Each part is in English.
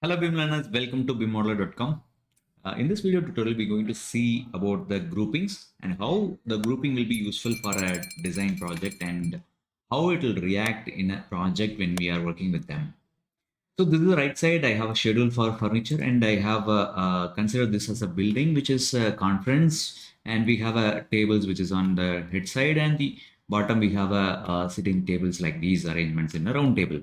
Hello BIM learners, welcome to bimmodeler.com. In this video tutorial, we're going to see about the groupings and how the grouping will be useful for a design project and how it will react in a project when we are working with them. So this is the right side. I have a schedule for furniture and I have consider this as a building, which is a conference, and we have a tables which is on the head side, and the bottom we have a sitting tables like these arrangements in a round table.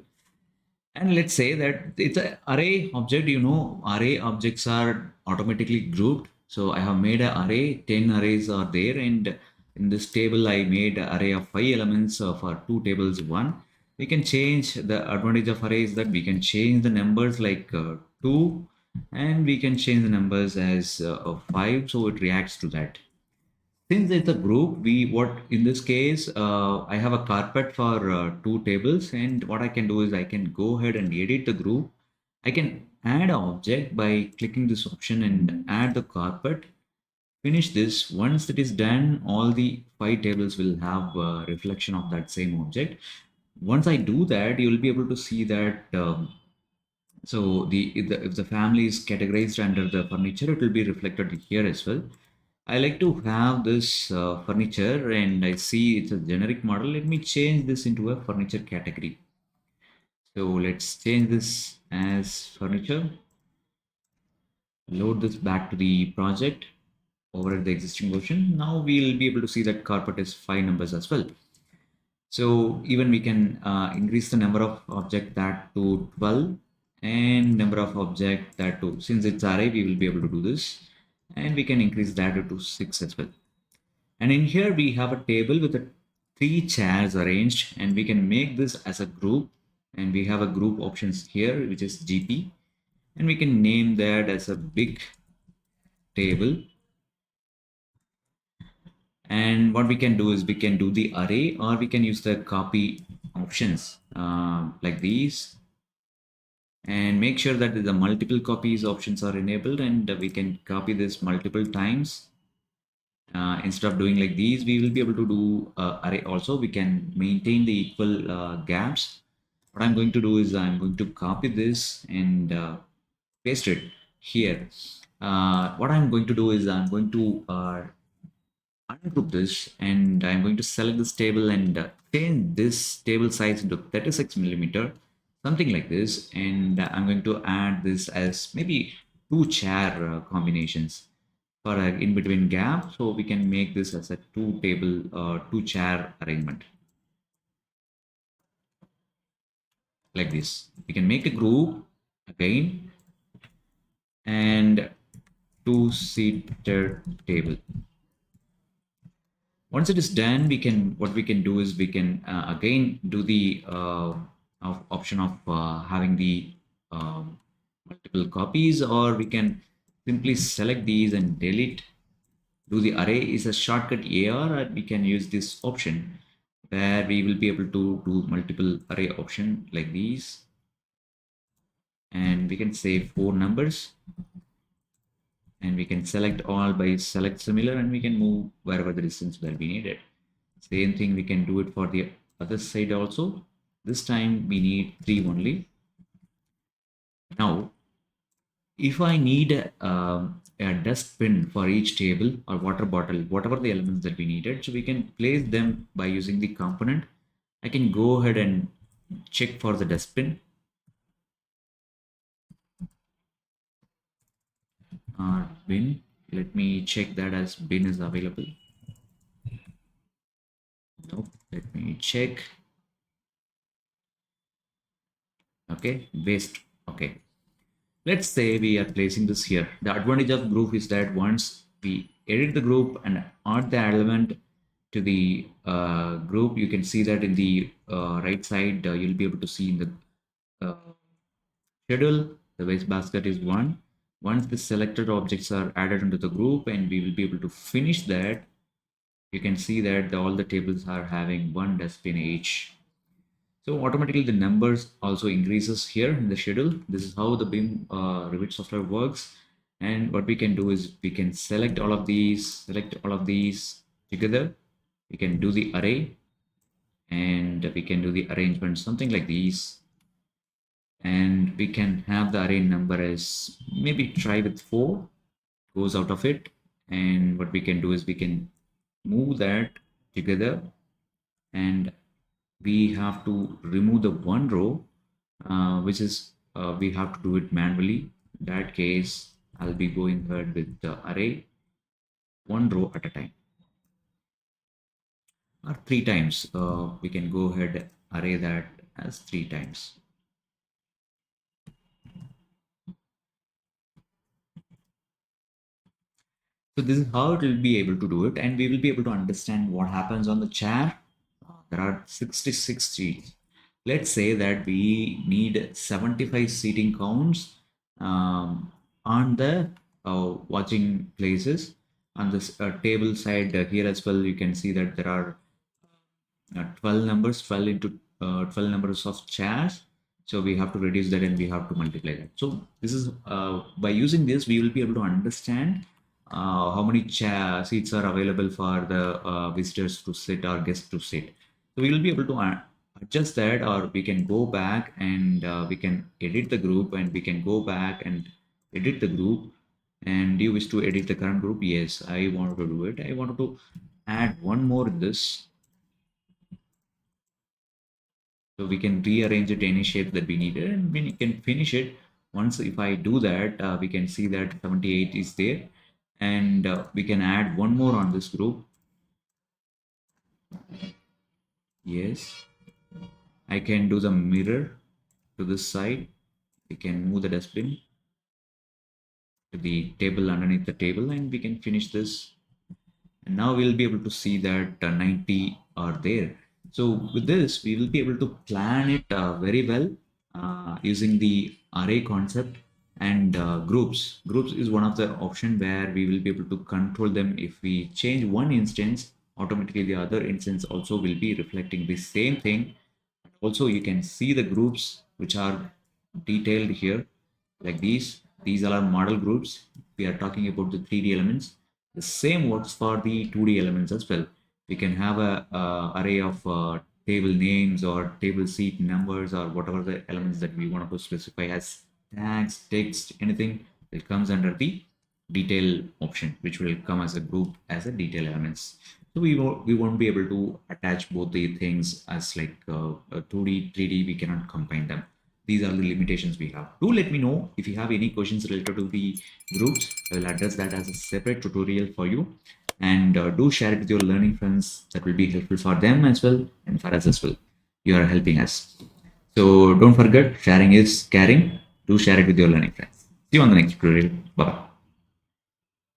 And let's say that it's an array object, array objects are automatically grouped. So I have made an array, 10 arrays are there. And in this table, I made an array of 5 elements for two tables, one. We can change the advantage of array is that we can change the numbers like 2, and we can change the numbers as 5. So it reacts to that. Since it's a group, we what in this case, I have a carpet for two tables, and what I can do is I can go ahead and edit the group. I can add an object by clicking this option and add the carpet. Finish this. Once it is done, all the 5 tables will have a reflection of that same object. Once I do that, you will be able to see that. So if the family is categorized under the furniture, it will be reflected here as well. I like to have this furniture, and I see it's a generic model. Let me change this into a furniture category. So let's change this as furniture. Load this back to the project over the existing version. Now we'll be able to see that carpet is 5 numbers as well. So even we can increase the number of object that to 12, and number of object that to, since it's array, we will be able to do this, and we can increase that to 6 as well. And in here we have a table with 3 chairs arranged, and we can make this as a group, and we have a group options here which is GP, and we can name that as a big table. And what we can do is we can do the array, or we can use the copy options like these, and make sure that the multiple copies options are enabled, and we can copy this multiple times. Instead of doing like these, we will be able to do array also. We can maintain the equal gaps. What I'm going to do is I'm going to copy this and paste it here. What I'm going to do is I'm going to ungroup this, and I'm going to select this table and change this table size into 36 millimeter, something like this. And I'm going to add this as maybe 2 chair combinations for an in between gap. So we can make this as a 2 chair arrangement like this. We can make a group again and 2-seater table. Once it is done, what we can do is we can again do the option of having the multiple copies, or we can simply select these and delete. Do the array is a shortcut AR, and we can use this option where we will be able to do multiple array option like these, and we can save 4 numbers, and we can select all by select similar, and we can move wherever the distance where we need it. Same thing we can do it for the other side also. This time we need 3 only. Now if I need a dustbin for each table or water bottle, whatever the elements that we needed, so we can place them by using the component. I can go ahead and check for the dustbin or bin. Let me check that as bin is available. Nope. Let me check. Okay, waste. Okay. Let's say we are placing this here. The advantage of group is that once we edit the group and add the element to the group, you can see that in the right side, you'll be able to see in the schedule, the waste basket is 1. Once the selected objects are added into the group and we will be able to finish that, you can see that all the tables are having 1 dustbin each. So automatically the numbers also increases here in the schedule. This is how the BIM Revit software works. And what we can do is we can select all of these together. We can do the array, and we can do the arrangement, something like these. and we can have the array number as maybe try with 4, goes out of it. And what we can do is we can move that together, and we have to remove the one row, which is we have to do it manually. In that case, I'll be going ahead with the array one row at a time, or 3 times. We can go ahead array that as 3 times. So this is how it will be able to do it, and we will be able to understand what happens on the chair. There are 66 seats. Let's say that we need 75 seating counts on the watching places. On this table side here as well, you can see that there are 12 numbers, 12 into 12 numbers of chairs. So we have to reduce that and we have to multiply that. So this is by using this, we will be able to understand how many chair seats are available for the visitors to sit or guests to sit. So we will be able to adjust that, or we can go back and we can edit the group, and we can go back and edit the group. And do you wish to edit the current group? Yes, I wanted to do it. I wanted to add one more in this. So we can rearrange it any shape that we needed, and we can finish it. Once if I do that, we can see that 78 is there, and we can add one more on this group. Yes, I can do the mirror to this side. We can move the dustbin to the table underneath the table, and we can finish this. And now we'll be able to see that 90 are there. So with this, we will be able to plan it very well using the array concept. And groups is one of the option where we will be able to control them. If we change one instance, automatically the other instance also will be reflecting the same thing. Also, you can see the groups which are detailed here, like these are our model groups. We are talking about the 3D elements. The same works for the 2D elements as well. We can have a array of table names or table seat numbers, or whatever the elements that we want to specify as tags, text, anything that comes under the detail option, which will come as a group as a detail elements. So we won't be able to attach both the things as like 2D, 3D. We cannot combine them. These are the limitations we have. Do let me know if you have any questions related to the groups. I will address that as a separate tutorial for you. And do share it with your learning friends. That will be helpful for them as well and for us as well. You are helping us. So don't forget, sharing is caring. Do share it with your learning friends. See you on the next tutorial. Bye.